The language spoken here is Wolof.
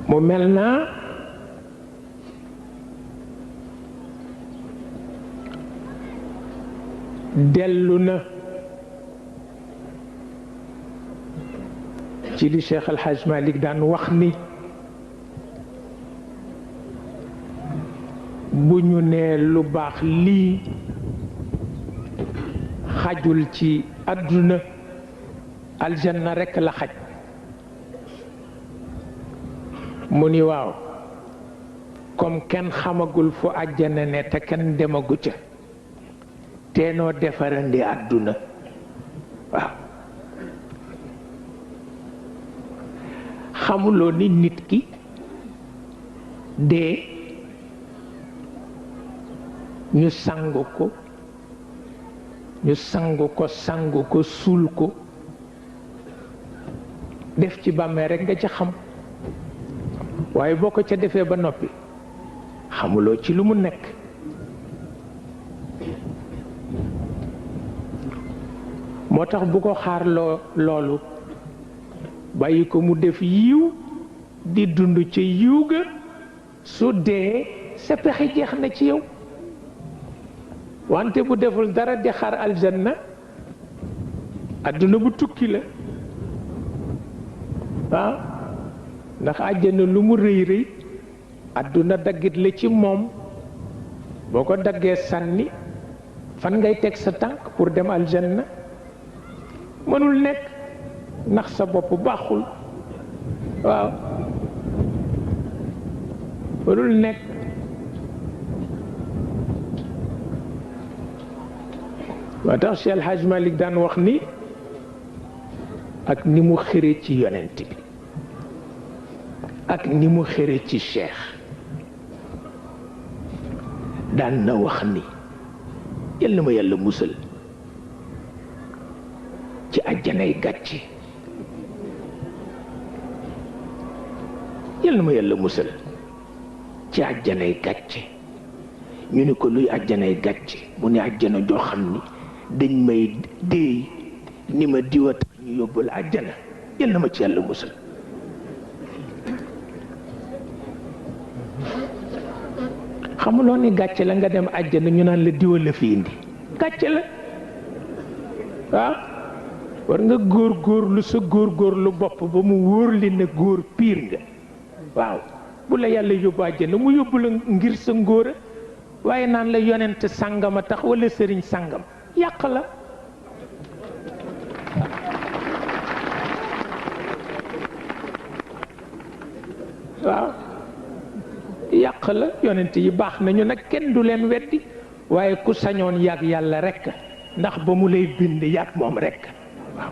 mu mel na dellu na ci li Cheikh El Hadj Malick daan wax ni bu ñu nee lu baax lii xajul ci àdduna aljanna rekk la xaj mu ni waaw comme kenn xamagul fu àjjana ne te kenn demagu ca teenoo defarandi àdduna waaw xamuloo ni nit ki dee ñu sangu ko suul ko def ci bàmmee rekk nga ci xam waaye boo ko ca defee ba noppi xamuloo ci lu mu nekk moo tax bu ko xaar loolu bàyyi ko mu def yiw di dund ca yiw ga su dee sa pexe jeex na ci yow wante bu deful dara di xaar aljanna àdduna bu tukki la waaw ndax àjjana lu mu rëy rëy àdduna daggit la ci moom boo ko daggee sànni fan ngay teg sa tànk pour dem aljanna mënul nekk ndax sa bopp baaxul waaw mënul nekk moo tax Cheikh El Hadj Malick daan wax ni ak ni mu xëre ci yonent bi ak ni mu xëre ci Cheikh daan na wax ni yal na ma yàlla musal ci àjjanay gàcce yal na ma yàlla musal ci àjjanay gàcce ñu ni ko luy àjjanay gàcce mu ne àjjana joo xam ni dañ may déey ni ma diwa tax ñu yóbbul àjjana yal na ma ci yàlla musal xamuloo ni gàcce la nga dem àjjana ñu naan la diwa la fi indi gàcce la waaw war nga góor-góorlu sa góor-góorlu bopp ba mu wóor li ne góor piir nga waaw bu la yàlla yóbbu àjjana mu yóbbu la ngir sa ngóora waaye naan la yonent sàngama tax wala sëriñ sàngam yàq la waaw yàq la yonent yi baax nañu nag kenn du leen weddi waaye ku sañoon yàgg yàlla rekk ndax ba mu lay bind yàgg moom rekk waaw